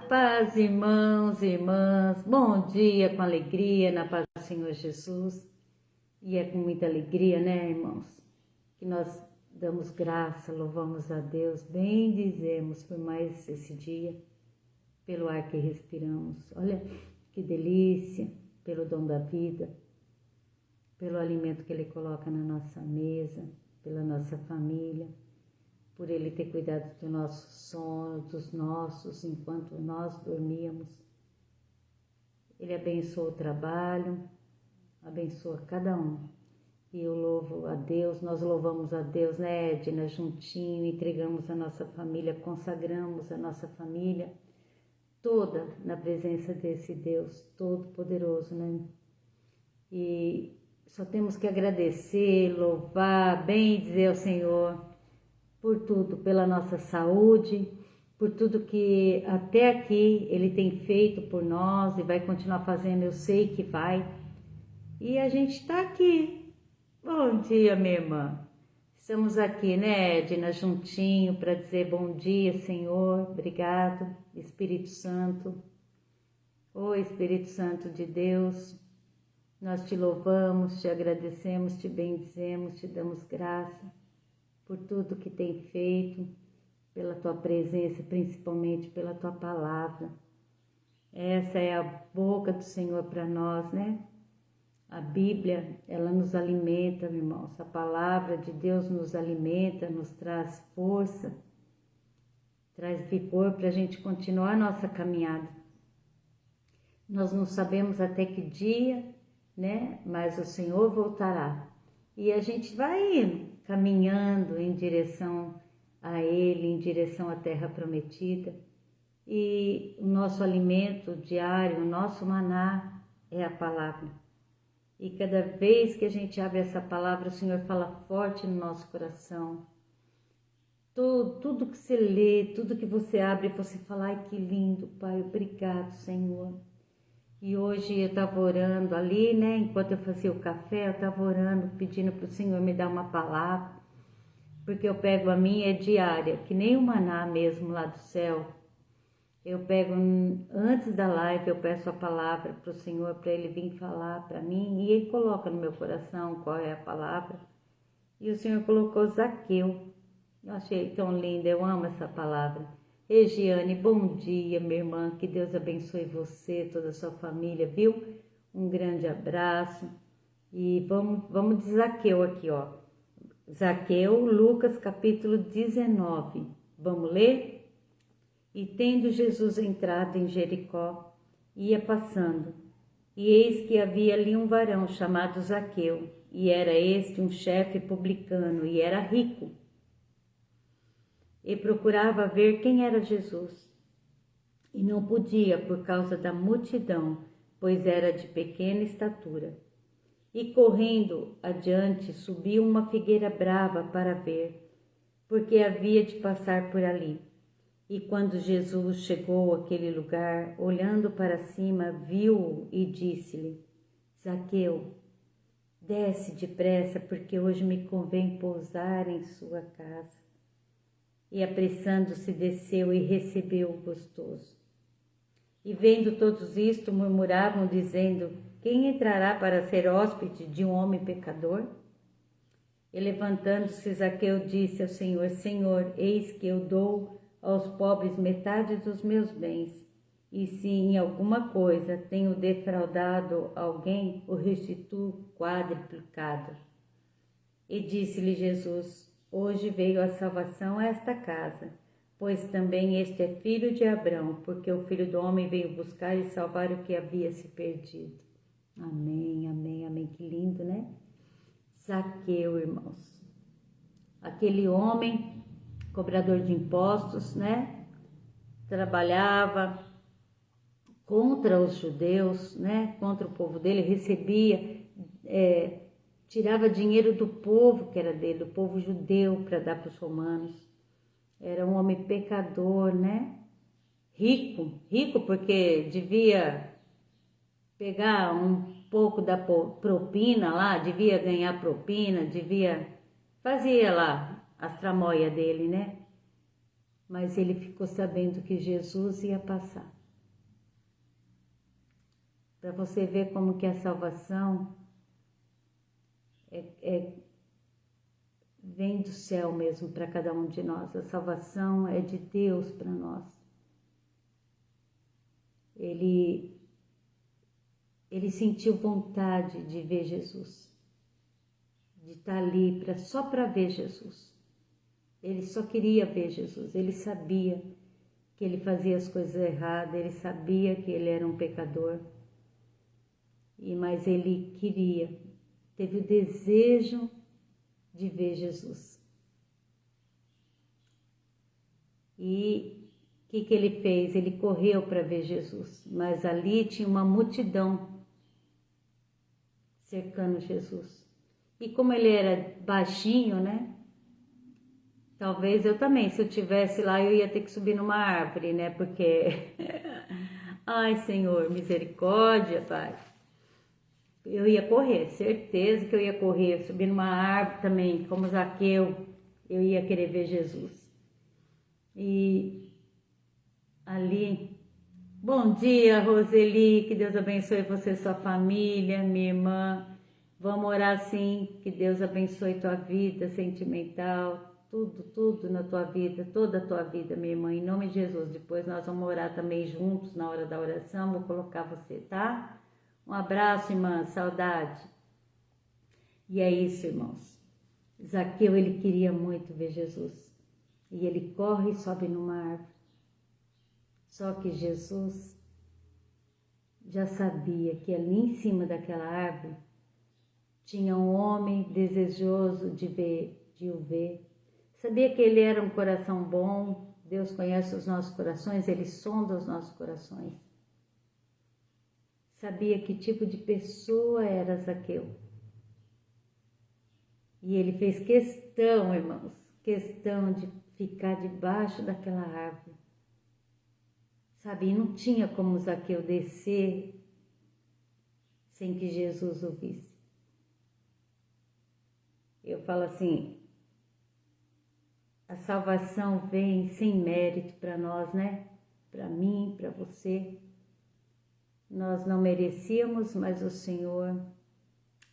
Paz, irmãos e irmãs, bom dia com alegria na paz do Senhor Jesus. E é com muita alegria, né, irmãos, que nós damos graça, louvamos a Deus, bendizemos por mais esse dia, pelo ar que respiramos. Olha que delícia, pelo dom da vida, pelo alimento que Ele coloca na nossa mesa, pela nossa família, por Ele ter cuidado do nosso sono, dos nossos, enquanto nós dormíamos. Ele abençoa o trabalho, abençoa cada um. E eu louvo a Deus, nós louvamos a Deus, né, Edna, juntinho, entregamos a nossa família, consagramos a nossa família toda na presença desse Deus Todo-Poderoso, né? E só temos que agradecer, louvar, bem dizer ao Senhor por tudo, pela nossa saúde, por tudo que até aqui Ele tem feito por nós e vai continuar fazendo, eu sei que vai. E a gente está aqui. Bom dia, minha irmã. Estamos aqui, né, Edna, juntinho, para dizer bom dia, Senhor, obrigado, Espírito Santo. Ô Espírito Santo de Deus, nós te louvamos, te agradecemos, te bendizemos, te damos graça por tudo que tem feito, pela tua presença, principalmente pela tua palavra. Essa é a boca do Senhor para nós, né? A Bíblia, ela nos alimenta, irmãos. A palavra de Deus nos alimenta, nos traz força, traz vigor para a gente continuar a nossa caminhada. Nós não sabemos até que dia, né? Mas o Senhor voltará. E a gente vai caminhando em direção a Ele, em direção à terra prometida. E o nosso alimento diário, o nosso maná é a palavra. E cada vez que a gente abre essa palavra, o Senhor fala forte no nosso coração. Tudo que você lê, tudo que você abre, você fala, ai que lindo, Pai, obrigado, Senhor. E hoje eu estava orando ali, né? Enquanto eu fazia o café, eu estava orando, pedindo para o Senhor me dar uma palavra, porque eu pego a minha diária, que nem o maná mesmo lá do céu. Eu pego, antes da live, eu peço a palavra para o Senhor, para Ele vir falar para mim, e Ele coloca no meu coração qual é a palavra. E o Senhor colocou Zaqueu. Eu achei tão linda, eu amo essa palavra. Regiane, bom dia, minha irmã, que Deus abençoe você, toda a sua família, viu? Um grande abraço. E vamos de Zaqueu aqui, ó. Zaqueu, Lucas capítulo 19. Vamos ler? E tendo Jesus entrado em Jericó, ia passando, e eis que havia ali um varão chamado Zaqueu, e era este um chefe publicano, e era rico. E procurava ver quem era Jesus, e não podia por causa da multidão, pois era de pequena estatura. E correndo adiante, subiu uma figueira brava para ver, porque havia de passar por ali. E quando Jesus chegou àquele lugar, olhando para cima, viu-o e disse-lhe, Zaqueu, desce depressa, porque hoje me convém pousar em sua casa. E apressando-se desceu e recebeu-o gostoso. E vendo todos isto, murmuravam, dizendo, quem entrará para ser hóspede de um homem pecador? E levantando-se, Zaqueu disse ao Senhor, Senhor, eis que eu dou aos pobres metade dos meus bens, e se em alguma coisa tenho defraudado alguém, o restituo quadruplicado. E disse-lhe Jesus, hoje veio a salvação a esta casa, pois também este é filho de Abrão, porque o Filho do Homem veio buscar e salvar o que havia se perdido. Amém, amém, amém, que lindo, né? Zaqueu, irmãos, aquele homem cobrador de impostos, né? Trabalhava contra os judeus, né? Contra o povo dele, recebia, tirava dinheiro do povo que era dele, do povo judeu, para dar para os romanos. Era um homem pecador, né? Rico porque devia pegar um pouco da propina lá, devia ganhar propina, fazia lá as tramóias dele, né? mas ele ficou sabendo que Jesus ia passar. Para você ver como que a salvação vem do céu mesmo para cada um de nós. A salvação é de Deus para nós. Ele sentiu vontade de ver Jesus, de estar ali só para ver Jesus. Ele só queria ver Jesus. Ele sabia que ele fazia as coisas erradas, ele sabia que ele era um pecador, mas ele queria, teve o desejo de ver Jesus. E o que ele fez? Ele correu para ver Jesus, mas ali tinha uma multidão cercando Jesus. E como ele era baixinho, né? Talvez eu também, se eu tivesse lá, eu ia ter que subir numa árvore, né? Porque, ai Senhor, misericórdia, Pai. Eu ia correr, certeza que eu ia correr, subir numa árvore também, como Zaqueu, eu ia querer ver Jesus. E ali, bom dia, Roseli, que Deus abençoe você e sua família, minha irmã. Vamos orar sim, que Deus abençoe tua vida sentimental, tudo na tua vida, toda a tua vida, minha irmã, em nome de Jesus. Depois nós vamos orar também juntos na hora da oração, vou colocar você, tá? Um abraço, irmã, saudade. E é isso, irmãos. Zaqueu, ele queria muito ver Jesus. E ele corre e sobe numa árvore. Só que Jesus já sabia que ali em cima daquela árvore tinha um homem desejoso de o ver. Sabia que ele era um coração bom. Deus conhece os nossos corações, ele sonda os nossos corações. Sabia que tipo de pessoa era Zaqueu. E ele fez questão, irmãos, questão de ficar debaixo daquela árvore. Sabe, e não tinha como Zaqueu descer sem que Jesus o visse. Eu falo assim, a salvação vem sem mérito para nós, né? Para mim, para você. Nós não merecíamos, mas o Senhor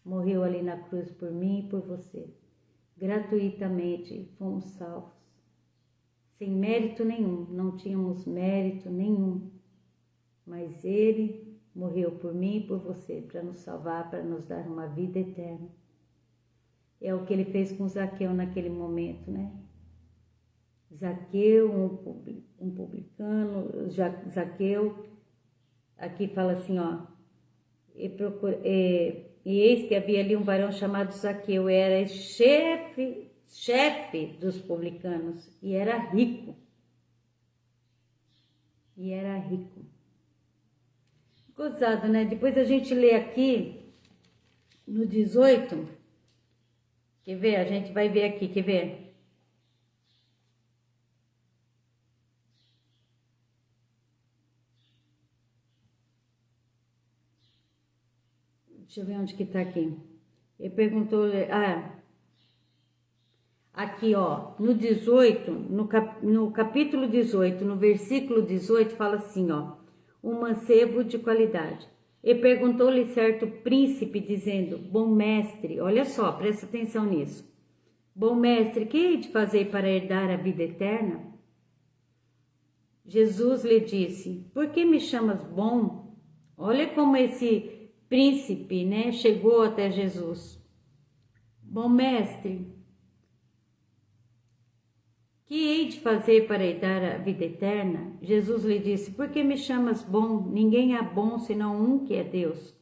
morreu ali na cruz por mim e por você. Gratuitamente fomos salvos. Sem mérito nenhum, não tínhamos mérito nenhum. Mas Ele morreu por mim e por você, para nos salvar, para nos dar uma vida eterna. É o que Ele fez com Zaqueu naquele momento, né? Zaqueu, um publicano, Zaqueu, aqui fala assim, ó, e eis que havia ali um varão chamado Zaqueu, era chefe dos publicanos e era rico. Gozado, né? Depois a gente lê aqui no 18, quer ver? A gente vai ver aqui, quer ver? Deixa eu ver onde que tá aqui. Ele perguntou, aqui ó, no 18, no capítulo 18, no versículo 18, fala assim ó, um mancebo de qualidade. E perguntou-lhe certo príncipe, dizendo, bom mestre, olha só, presta atenção nisso. Bom mestre, que hei de fazer para herdar a vida eterna? Jesus lhe disse, por que me chamas bom? Olha como esse príncipe, né, chegou até Jesus. Bom mestre, que hei de fazer para herdar a vida eterna? Jesus lhe disse, por que me chamas bom? Ninguém há bom senão um que é Deus.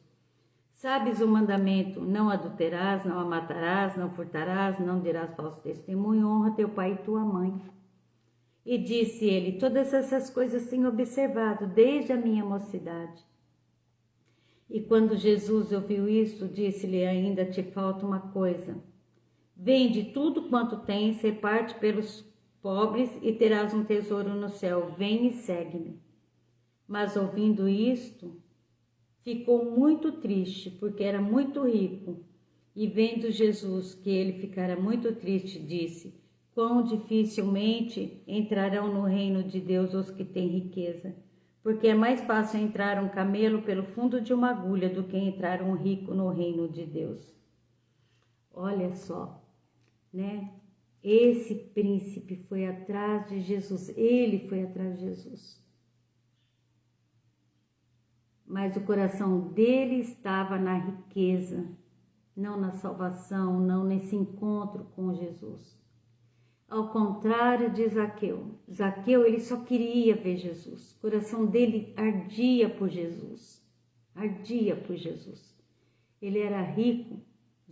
Sabes o mandamento, não adulterarás, não matarás, não furtarás, não dirás falso testemunho, honra teu pai e tua mãe. E disse ele, todas essas coisas tenho observado desde a minha mocidade. E quando Jesus ouviu isso, disse-lhe, ainda te falta uma coisa. Vende tudo quanto tens, reparte pelos pobres e terás um tesouro no céu. Vem e segue-me. Mas ouvindo isto, ficou muito triste, porque era muito rico. E vendo Jesus que ele ficara muito triste, disse, quão dificilmente entrarão no reino de Deus os que têm riqueza, porque é mais fácil entrar um camelo pelo fundo de uma agulha do que entrar um rico no reino de Deus. Olha só, né? Esse príncipe foi atrás de Jesus, ele foi atrás de Jesus. Mas o coração dele estava na riqueza, não na salvação, não nesse encontro com Jesus. Ao contrário de Zaqueu. Zaqueu, ele só queria ver Jesus. O coração dele ardia por Jesus. Ardia por Jesus. Ele era rico.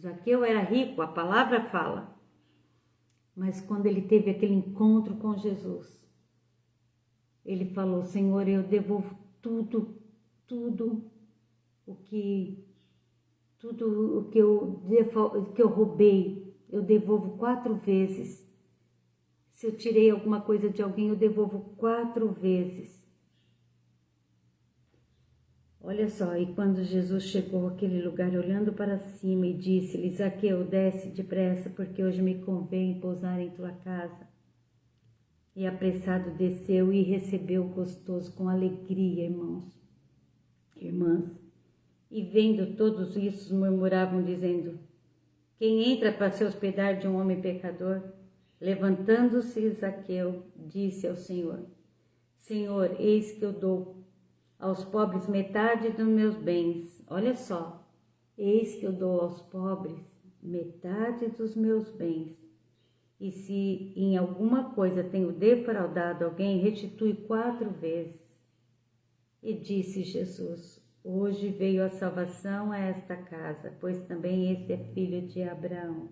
Zaqueu era rico, a palavra fala. Mas quando ele teve aquele encontro com Jesus, ele falou: Senhor, eu devolvo tudo o que eu roubei, eu devolvo 4 vezes. Se eu tirei alguma coisa de alguém, eu devolvo 4 vezes. Olha só, e quando Jesus chegou àquele lugar, olhando para cima, e disse-lhe: Zaqueu, desce depressa, porque hoje me convém pousar em tua casa. E apressado desceu e recebeu o gostoso com alegria, irmãs. E vendo todos isso, murmuravam, dizendo: quem entra para se hospedar de um homem pecador? Levantando-se Zaqueu, disse ao Senhor: Senhor, eis que eu dou aos pobres metade dos meus bens. Olha só, eis que eu dou aos pobres metade dos meus bens. E se em alguma coisa tenho defraudado alguém, restitui 4 vezes. E disse Jesus: hoje veio a salvação a esta casa, pois também este é filho de Abraão.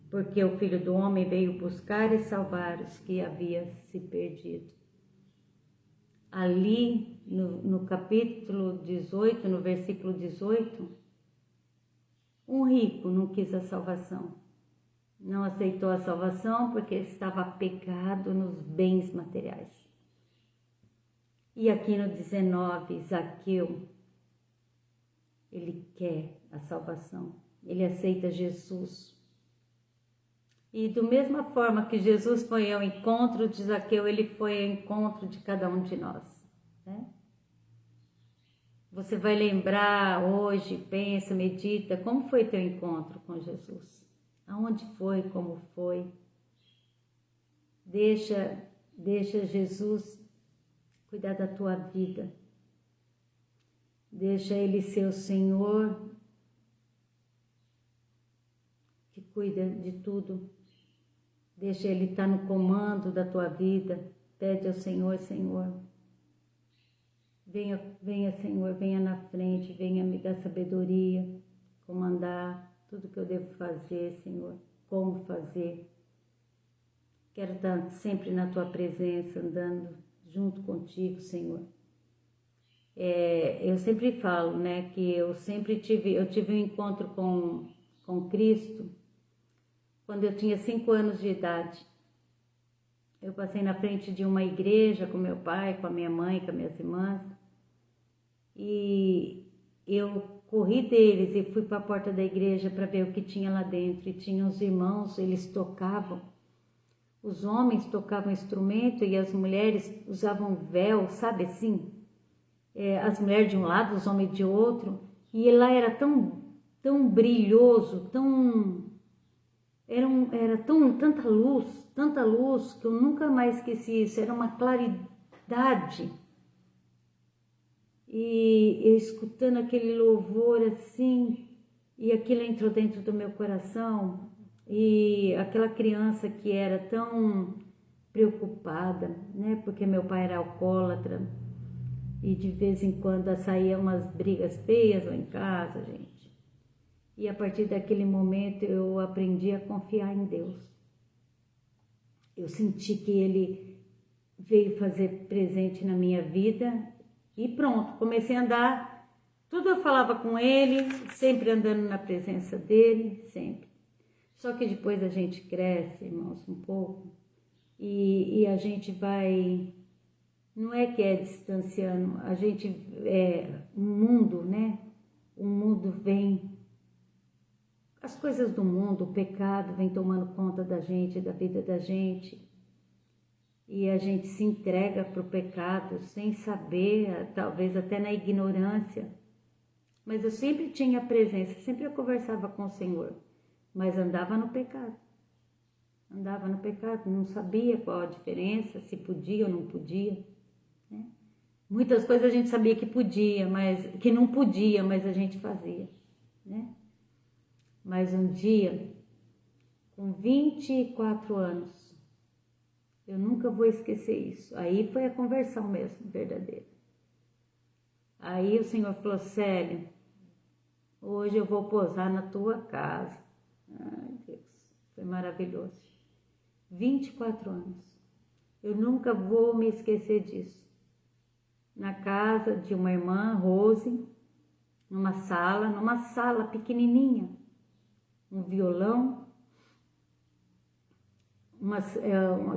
Porque o Filho do Homem veio buscar e salvar os que haviam se perdido. Ali, no capítulo 18, no versículo 18, um rico não quis a salvação. Não aceitou a salvação porque estava apegado nos bens materiais. E aqui no 19, Zaqueu, ele quer a salvação. Ele aceita Jesus. E da mesma forma que Jesus foi ao encontro de Zaqueu, ele foi ao encontro de cada um de nós, né? Você vai lembrar hoje, pensa, medita, como foi teu encontro com Jesus? Aonde foi, como foi? Deixa Jesus cuidar da tua vida. Deixa Ele ser o Senhor que cuida de tudo. Deixa Ele estar no comando da tua vida. Pede ao Senhor, Senhor, venha Senhor, venha na frente, venha me dar sabedoria, comandar tudo que eu devo fazer, Senhor, como fazer. Quero estar sempre na tua presença, andando junto contigo, Senhor. Eu sempre falo, né, que eu tive um encontro com Cristo quando eu tinha 5 anos de idade. Eu passei na frente de uma igreja com meu pai, com a minha mãe, com as minhas irmãs, e eu corri deles e fui para a porta da igreja para ver o que tinha lá dentro. E tinha os irmãos, eles tocavam, os homens tocavam instrumento e as mulheres usavam véu, sabe assim? As mulheres de um lado, os homens de outro, e lá era tão brilhoso, era tanta luz, que eu nunca mais esqueci isso, era uma claridade. E eu escutando aquele louvor assim, e aquilo entrou dentro do meu coração, e aquela criança que era tão preocupada, né, porque meu pai era alcoólatra, e de vez em quando saíam umas brigas feias lá em casa, gente. E a partir daquele momento eu aprendi a confiar em Deus. Eu senti que Ele veio fazer presente na minha vida e pronto, comecei a andar. Tudo eu falava com Ele, sempre andando na presença dEle, sempre. Só que depois a gente cresce, irmãos, um pouco, e a gente vai... Não é que é distanciando, a gente, um mundo, né? O mundo vem as coisas do mundo, o pecado vem tomando conta da gente, da vida da gente. E a gente se entrega para o pecado sem saber, talvez até na ignorância. Mas eu sempre tinha presença, sempre eu conversava com o Senhor, mas andava no pecado. Andava no pecado, não sabia qual a diferença, se podia ou não podia, né? Muitas coisas a gente sabia que podia, mas que não podia, mas a gente fazia, né? Mas um dia, com 24 anos, eu nunca vou esquecer isso. Aí foi a conversão mesmo, verdadeira. Aí o Senhor falou: Célia, hoje eu vou posar na tua casa. Ai, Deus, foi maravilhoso. 24 anos. Eu nunca vou me esquecer disso. Na casa de uma irmã, Rose, numa sala pequenininha, um violão,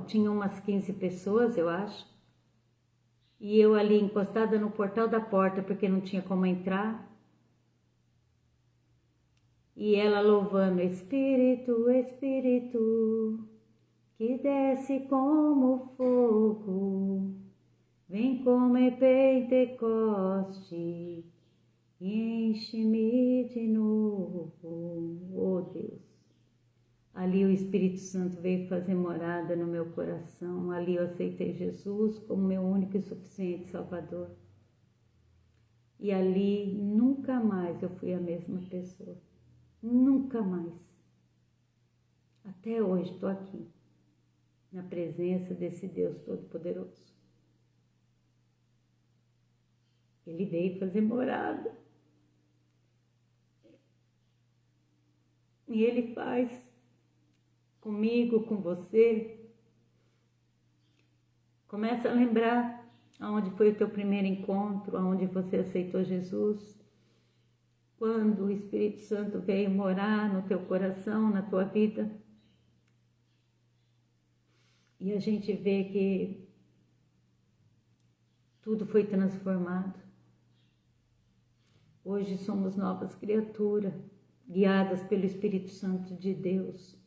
tinha umas 15 pessoas, eu acho, e eu ali encostada no portal da porta, porque não tinha como entrar, e ela louvando: Espírito, Espírito, que desce como fogo, vem como em Pentecoste, e enche-me de novo. Oh Deus, ali o Espírito Santo veio fazer morada no meu coração, ali eu aceitei Jesus como meu único e suficiente Salvador. E ali nunca mais eu fui a mesma pessoa, nunca mais. Até hoje estou aqui, na presença desse Deus Todo-Poderoso. Ele veio fazer morada. E Ele faz comigo, com você. Começa a lembrar aonde foi o teu primeiro encontro, aonde você aceitou Jesus. Quando o Espírito Santo veio morar no teu coração, na tua vida. E a gente vê que tudo foi transformado. Hoje somos novas criaturas, guiadas pelo Espírito Santo de Deus.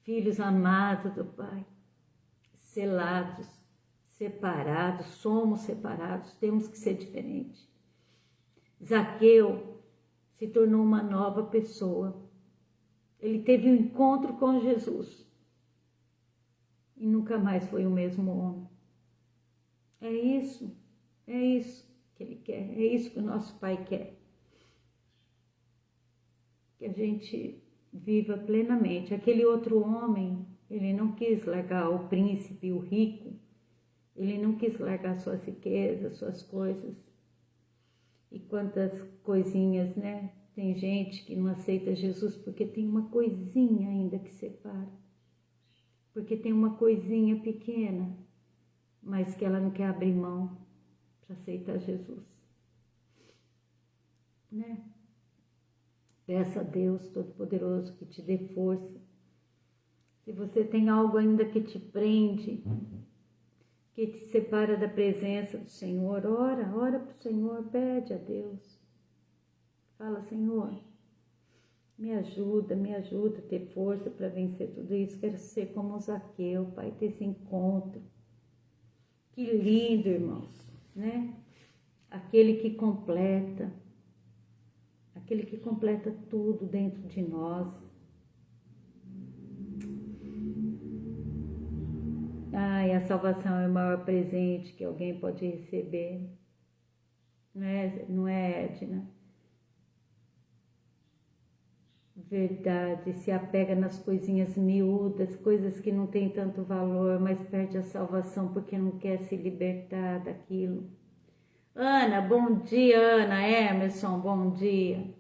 Filhos amados do Pai, selados, separados, somos separados, temos que ser diferentes. Zaqueu se tornou uma nova pessoa. Ele teve um encontro com Jesus e nunca mais foi o mesmo homem. É isso que Ele quer, é isso que o nosso Pai quer. Que a gente viva plenamente. Aquele outro homem, ele não quis largar o príncipe, o rico, ele não quis largar suas riquezas, suas coisas. E quantas coisinhas, né? Tem gente que não aceita Jesus porque tem uma coisinha ainda que separa. Porque tem uma coisinha pequena, mas que ela não quer abrir mão para aceitar Jesus, né? Peça a Deus Todo-Poderoso que te dê força. Se você tem algo ainda que te prende, que te separa da presença do Senhor, ora para o Senhor, pede a Deus. Fala: Senhor, me ajuda a ter força para vencer tudo isso. Quero ser como Zaqueu, Pai, ter esse encontro. Que lindo, irmãos, né? Aquele que completa tudo dentro de nós. Ai, a salvação é o maior presente que alguém pode receber, não é, Edna? Verdade, se apega nas coisinhas miúdas, coisas que não têm tanto valor, mas perde a salvação porque não quer se libertar daquilo. Ana, bom dia, Ana, Emerson, bom dia.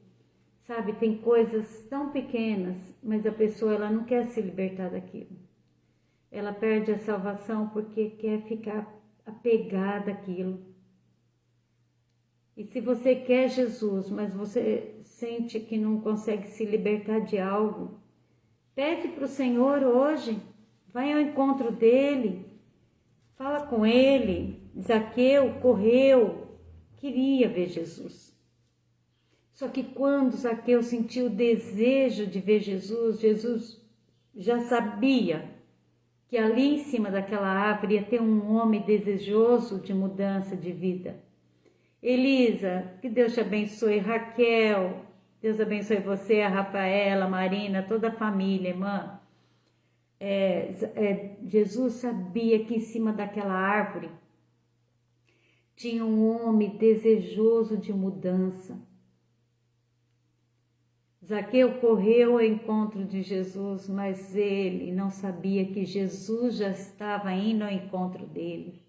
Sabe, tem coisas tão pequenas, mas a pessoa ela não quer se libertar daquilo. Ela perde a salvação porque quer ficar apegada àquilo. E se você quer Jesus, mas você sente que não consegue se libertar de algo, pede para o Senhor hoje, vai ao encontro dele, fala com ele. Zaqueu correu, queria ver Jesus. Só que quando Zaqueu sentiu o desejo de ver Jesus, Jesus já sabia que ali em cima daquela árvore ia ter um homem desejoso de mudança de vida. Elisa, que Deus te abençoe. Raquel, Deus abençoe você, a Rafaela, a Marina, toda a família, irmã. Jesus sabia que em cima daquela árvore tinha um homem desejoso de mudança. Zaqueu correu ao encontro de Jesus, mas ele não sabia que Jesus já estava indo ao encontro dele.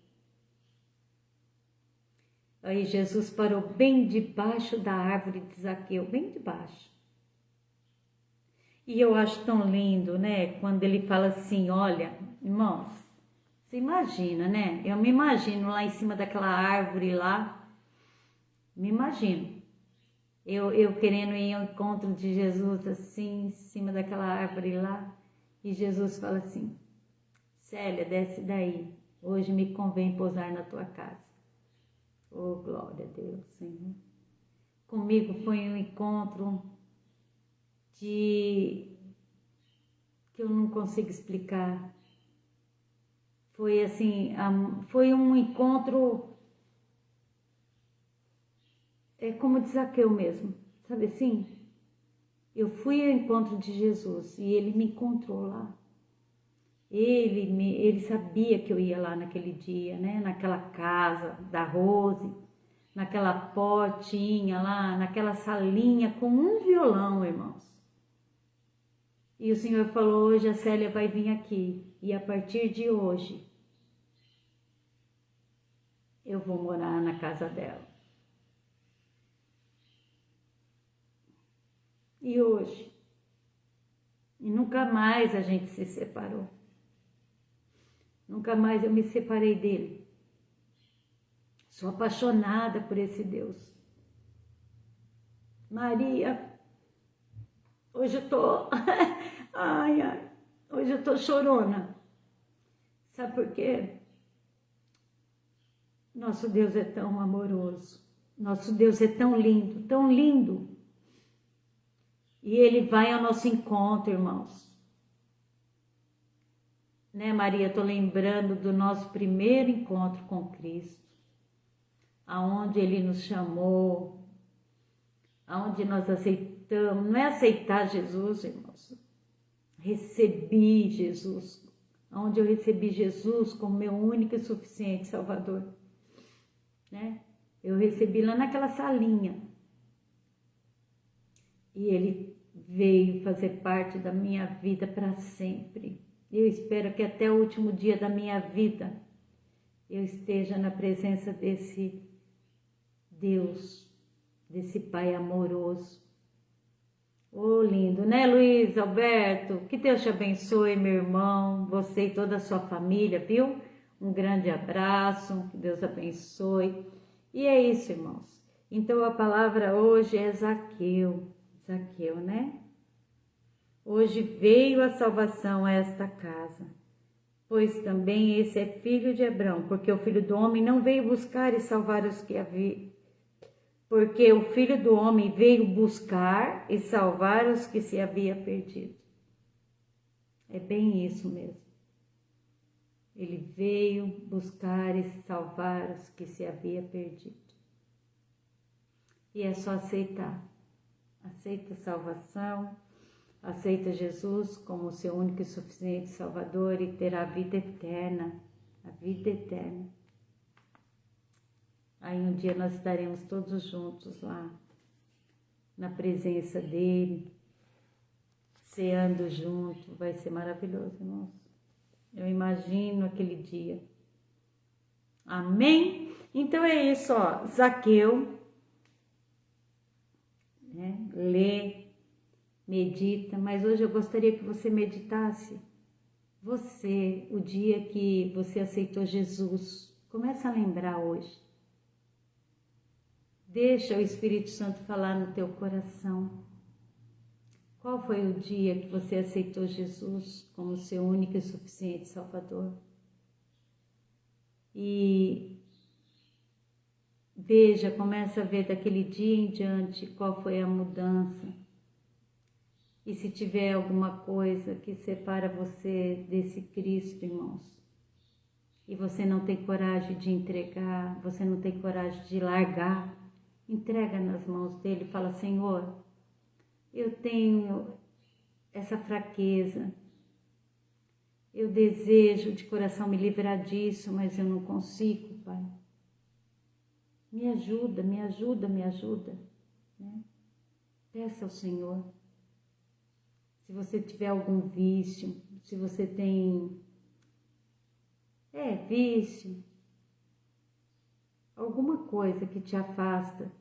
Aí Jesus parou bem debaixo da árvore de Zaqueu, bem debaixo. E eu acho tão lindo, né? Quando ele fala assim, olha, irmãos, você imagina, né? Eu me imagino lá em cima daquela árvore lá, me imagino. Eu querendo ir ao encontro de Jesus assim, em cima daquela árvore lá, e Jesus fala assim, Célia, desce daí, hoje me convém pousar na tua casa. Oh, glória a Deus, Senhor. Comigo foi um encontro que eu não consigo explicar. Foi assim, foi um encontro, como de Zaqueu mesmo, sabe assim? Eu fui ao encontro de Jesus e ele me encontrou lá. Ele sabia que eu ia lá naquele dia, né? Naquela casa da Rose, naquela portinha lá, naquela salinha com um violão, irmãos. E o Senhor falou, hoje a Célia vai vir aqui e a partir de hoje eu vou morar na casa dela. E hoje, e nunca mais a gente se separou. Nunca mais eu me separei dele. Sou apaixonada por esse Deus. Maria, hoje eu tô, hoje eu tô chorona. Sabe por quê? Nosso Deus é tão amoroso. Nosso Deus é tão lindo, tão lindo. E Ele vai ao nosso encontro, irmãos. Né, Maria? Estou lembrando do nosso primeiro encontro com Cristo. Aonde Ele nos chamou. Aonde nós aceitamos. Não é aceitar Jesus, irmãos. Recebi Jesus. Aonde eu recebi Jesus como meu único e suficiente Salvador. Né? Eu recebi lá naquela salinha. E Ele veio fazer parte da minha vida para sempre. Eu espero que até o último dia da minha vida eu esteja na presença desse Deus, desse Pai amoroso. Oh, lindo, né, Luiz, Alberto? Que Deus te abençoe, meu irmão, você e toda a sua família, viu? Um grande abraço, que Deus abençoe. E é isso, irmãos. Então a palavra hoje é Zaqueu. Zaqueu, né? Hoje veio a salvação a esta casa, pois também esse é filho de Abrão, porque o Filho do Homem não veio buscar e salvar os que havia, porque o Filho do Homem veio buscar e salvar os que se havia perdido. É bem isso mesmo. Ele veio buscar e salvar os que se havia perdido. E é só aceitar. Aceita a salvação, aceita Jesus como seu único e suficiente Salvador e terá a vida eterna. A vida eterna. Aí um dia nós estaremos todos juntos lá, na presença dele, ceando junto. Vai ser maravilhoso, irmãos. Eu imagino aquele dia. Amém? Então é isso, ó. Zaqueu, né? Lê, medita, mas hoje eu gostaria que você meditasse. Você, o dia que você aceitou Jesus, começa a lembrar hoje. Deixa o Espírito Santo falar no teu coração. Qual foi o dia que você aceitou Jesus como seu único e suficiente Salvador? E Veja, começa a ver daquele dia em diante qual foi a mudança. E se tiver alguma coisa que separa você desse Cristo, irmãos, e você não tem coragem de entregar, você não tem coragem de largar, entrega nas mãos dele e fala: Senhor, eu tenho essa fraqueza, eu desejo de coração me livrar disso, mas eu não consigo, Pai. Me ajuda, me ajuda, me ajuda. Né? Peça ao Senhor. Se você tiver algum vício, se você tem vício, alguma coisa que te afasta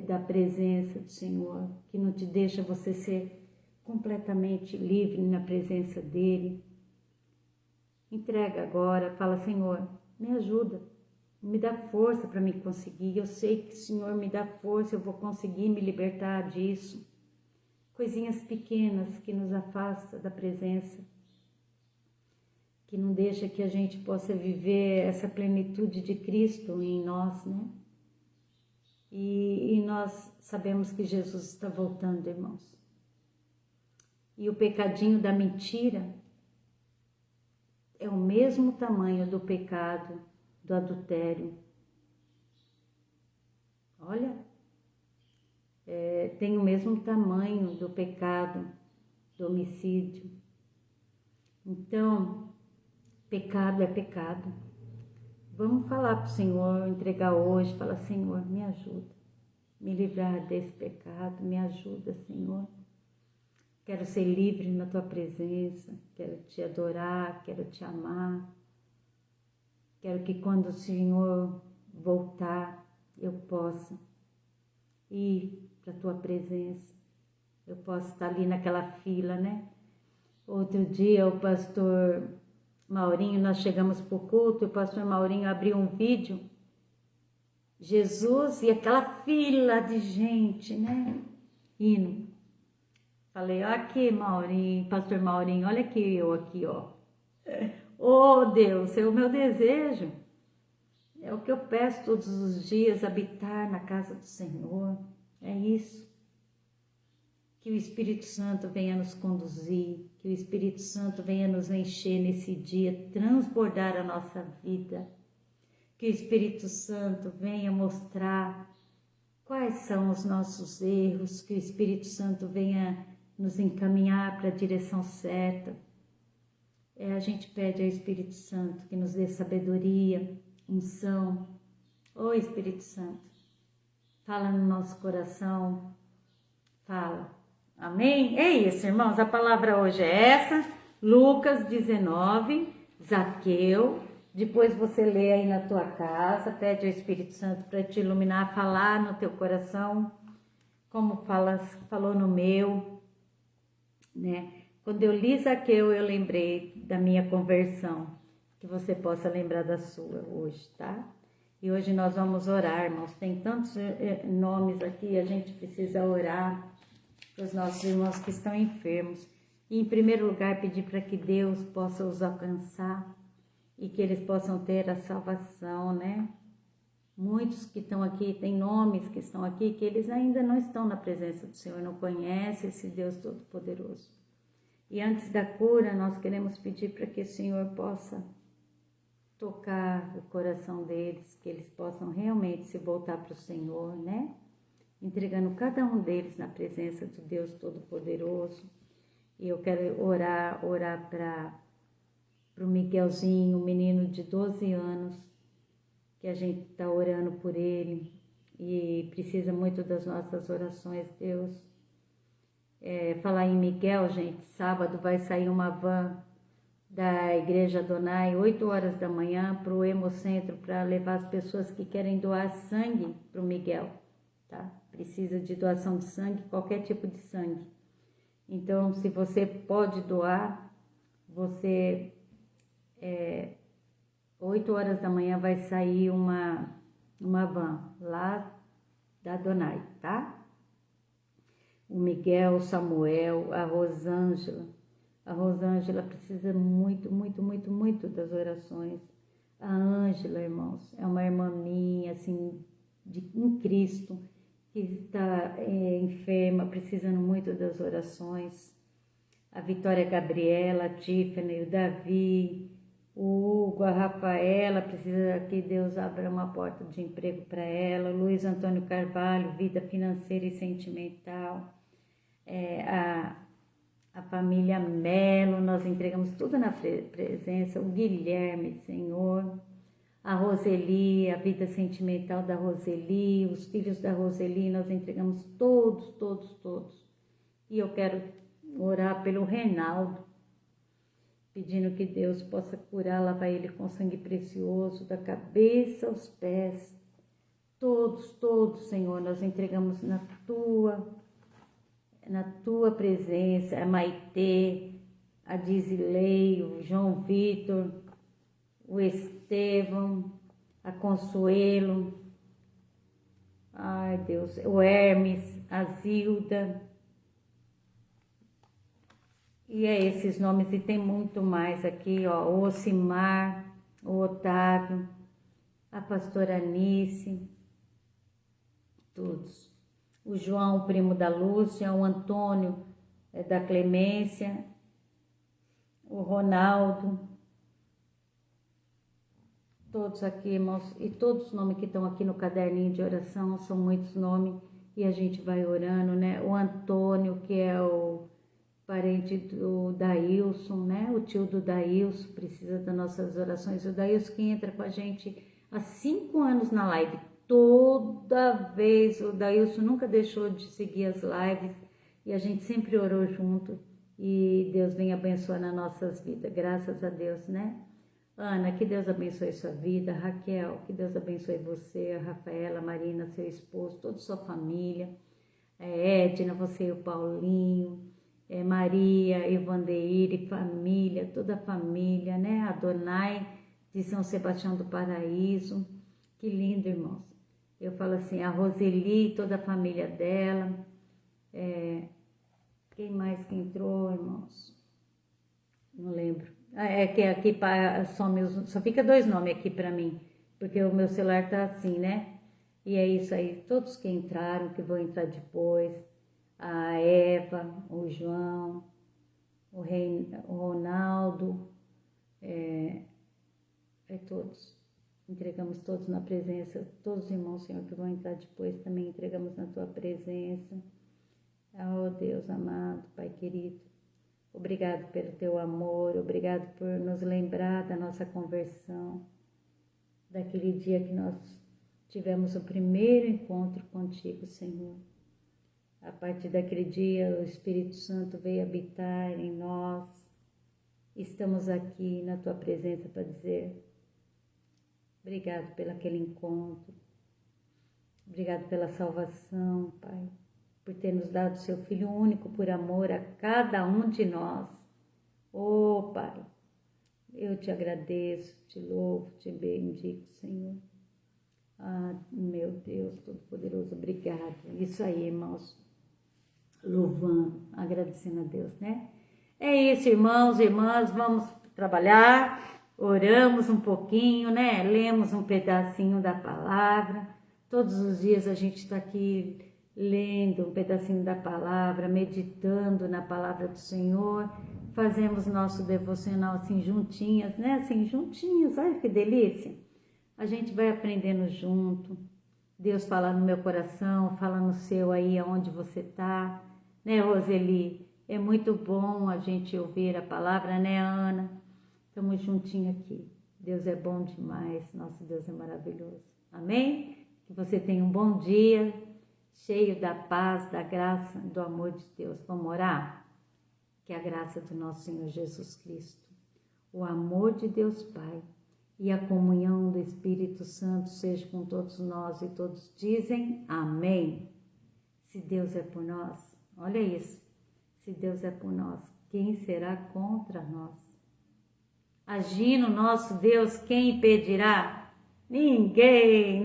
da presença do Senhor, que não te deixa você ser completamente livre na presença dEle, entrega agora, fala: Senhor, me ajuda, me dá força para me conseguir, eu sei que o Senhor me dá força, eu vou conseguir me libertar disso. Coisinhas pequenas que nos afastam da presença, que não deixa que a gente possa viver essa plenitude de Cristo em nós, né? E nós sabemos que Jesus está voltando, irmãos. E o pecadinho da mentira é o mesmo tamanho do pecado do adultério. Olha, tem o mesmo tamanho do pecado do homicídio. Então, pecado é pecado. Vamos falar para o Senhor, entregar hoje, falar: Senhor, me ajuda, me livrar desse pecado, me ajuda, Senhor. Quero ser livre na Tua presença, quero Te adorar, quero Te amar. Quero que quando o Senhor voltar, eu possa ir para a Tua presença. Eu possa estar ali naquela fila, né? Outro dia o pastor Maurinho, nós chegamos para o culto, e o pastor Maurinho abriu um vídeo, Jesus e aquela fila de gente, né? Indo. Falei: ó, aqui, Maurinho, pastor Maurinho, olha aqui eu aqui, ó. Oh, Deus, é o meu desejo. É o que eu peço todos os dias, habitar na casa do Senhor. É isso. Que o Espírito Santo venha nos conduzir, que o Espírito Santo venha nos encher nesse dia, transbordar a nossa vida. Que o Espírito Santo venha mostrar quais são os nossos erros, que o Espírito Santo venha nos encaminhar para a direção certa. A gente pede ao Espírito Santo que nos dê sabedoria, unção. Ô Espírito Santo, fala no nosso coração, fala. Amém? É isso, irmãos, a palavra hoje é essa, Lucas 19, Zaqueu. Depois você lê aí na tua casa, pede ao Espírito Santo para te iluminar, falar no teu coração, como falou no meu, né? Quando eu li Zaqueu, eu lembrei da minha conversão, que você possa lembrar da sua hoje, tá? E hoje nós vamos orar, irmãos, tem tantos nomes aqui, a gente precisa orar para os nossos irmãos que estão enfermos. E, em primeiro lugar, pedir para que Deus possa os alcançar e que eles possam ter a salvação, né? Muitos que estão aqui, tem nomes que estão aqui, que eles ainda não estão na presença do Senhor, não conhecem esse Deus Todo-Poderoso. E antes da cura, nós queremos pedir para que o Senhor possa tocar o coração deles, que eles possam realmente se voltar para o Senhor, né? Entregando cada um deles na presença do Deus Todo-Poderoso. E eu quero orar para o Miguelzinho, um menino de 12 anos, que a gente está orando por ele e precisa muito das nossas orações, Deus. Falar em Miguel, gente, sábado vai sair uma van da Igreja Adonai, 8 horas da manhã, para o Hemocentro, para levar as pessoas que querem doar sangue para o Miguel, tá? Precisa de doação de sangue, qualquer tipo de sangue. Então, se você pode doar, 8 horas da manhã vai sair uma van lá da Adonai, tá? O Miguel, o Samuel, a Rosângela. A Rosângela precisa muito, muito, muito, muito das orações. A Ângela, irmãos, é uma irmã minha, assim, em Cristo, que está enferma, precisando muito das orações. A Vitória Gabriela, a Tiffany, o Davi, o Hugo, a Rafaela, precisa que Deus abra uma porta de emprego para ela. O Luiz Antônio Carvalho, vida financeira e sentimental. A família Melo, nós entregamos tudo na presença. O Guilherme, Senhor. A Roseli, a vida sentimental da Roseli, os filhos da Roseli, nós entregamos todos. E eu quero orar pelo Reinaldo, pedindo que Deus possa curar, lavar ele com sangue precioso, da cabeça aos pés. Todos, Senhor, nós entregamos na tua presença. A Maitê, a Dizilei, o João Vitor, o Estevão, a Consuelo, ai Deus, o Hermes, a Zilda, e esses nomes, e tem muito mais aqui, ó, o Ocimar, o Otávio, a pastora Anice, todos, o João, o primo da Lúcia, o Antônio da Clemência, o Ronaldo, todos aqui, irmãos, e todos os nomes que estão aqui no caderninho de oração, são muitos nomes, e a gente vai orando, né? O Antônio, que é o parente do Daílson, né? O tio do Daílson, precisa das nossas orações. O Daílson que entra com a gente há 5 anos na live, toda vez, o Daílson nunca deixou de seguir as lives, e a gente sempre orou junto, e Deus vem abençoando as nossas vidas, graças a Deus, né? Ana, que Deus abençoe sua vida. Raquel, que Deus abençoe você. A Rafaela, a Marina, seu esposo, toda sua família. Edna, você e o Paulinho. Maria, Evandeire, família, toda a família, né? Adonai de São Sebastião do Paraíso. Que lindo, irmãos. Eu falo assim, a Roseli, toda a família dela. Quem mais que entrou, irmãos? Não lembro. É que aqui só fica 2 nomes aqui para mim, porque o meu celular tá assim, né? E é isso aí, todos que entraram, que vão entrar depois, a Eva, o João, o Ronaldo, todos. Entregamos todos na presença, todos os irmãos, Senhor, que vão entrar depois, também entregamos na tua presença. Oh Deus amado, Pai querido. Obrigado pelo teu amor, obrigado por nos lembrar da nossa conversão, daquele dia que nós tivemos o primeiro encontro contigo, Senhor. A partir daquele dia, o Espírito Santo veio habitar em nós. Estamos aqui na tua presença para dizer obrigado pelo aquele encontro, obrigado pela salvação, Pai, por ter nos dado seu Filho único por amor a cada um de nós. Oh, Pai, eu te agradeço, te louvo, te bendigo, Senhor. Ah, meu Deus Todo-Poderoso, obrigado. Isso aí, irmãos, louvando, agradecendo a Deus, né? É isso, irmãos e irmãs, vamos trabalhar, oramos um pouquinho, né? Lemos um pedacinho da palavra. Todos os dias a gente está aqui lendo um pedacinho da palavra, meditando na palavra do Senhor, fazemos nosso devocional assim juntinhas, né? Assim, juntinhas, olha que delícia. A gente vai aprendendo junto, Deus fala no meu coração, fala no seu aí, aonde você tá, né, Roseli? É muito bom a gente ouvir a palavra, né, Ana? Estamos juntinhos aqui. Deus é bom demais, nosso Deus é maravilhoso. Amém? Que você tenha um bom dia, cheio da paz, da graça, do amor de Deus. Vamos orar? Que a graça do nosso Senhor Jesus Cristo, o amor de Deus Pai e a comunhão do Espírito Santo seja com todos nós, e todos dizem amém. Se Deus é por nós, olha isso, se Deus é por nós, quem será contra nós? Agindo nosso Deus, quem impedirá? Ninguém.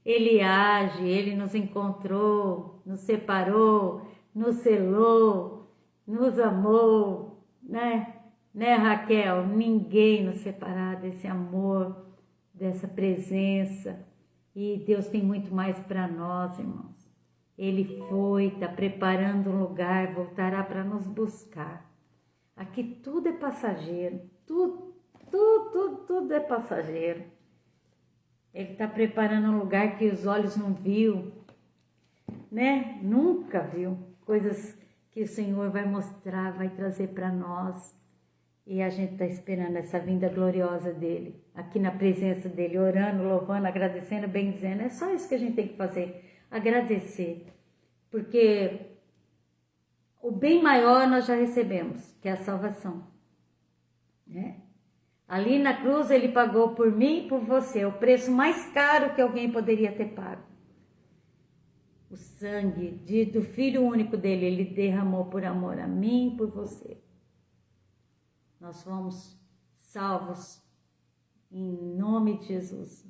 Ele age, Ele nos encontrou, nos separou, nos selou, nos amou, né? Né, Raquel? Ninguém nos separar desse amor, dessa presença, E Deus tem muito mais para nós, irmãos. Ele foi, está preparando um lugar, voltará para nos buscar. Aqui tudo é passageiro, tudo é passageiro. Ele está preparando um lugar que os olhos não viu, né? Nunca viu. Coisas que o Senhor vai mostrar, vai trazer para nós. E a gente está esperando essa vinda gloriosa dele, aqui na presença dele, orando, louvando, agradecendo, bendizendo. É só isso que a gente tem que fazer, agradecer. Porque o bem maior nós já recebemos, que é a salvação, né? Ali na cruz ele pagou por mim e por você, o preço mais caro que alguém poderia ter pago. O sangue do Filho único dele, ele derramou por amor a mim e por você. Nós fomos salvos em nome de Jesus.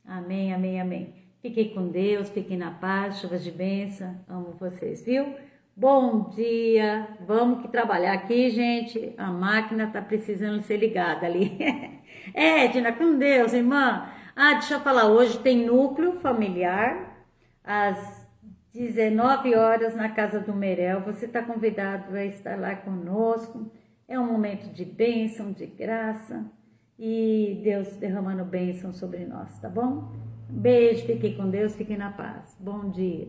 Amém, amém, amém. Fiquem com Deus, fiquem na paz, chuvas de bênção. Amo vocês, viu? Bom dia. Vamos que trabalhar aqui, gente. A máquina tá precisando ser ligada ali. Edna, com Deus, irmã. Deixa eu falar, hoje tem núcleo familiar às 19 horas na casa do Merel. Você está convidado a estar lá conosco. É um momento de bênção, de graça, e Deus derramando bênção sobre nós, tá bom? Beijo, fiquem com Deus, fiquem na paz. Bom dia.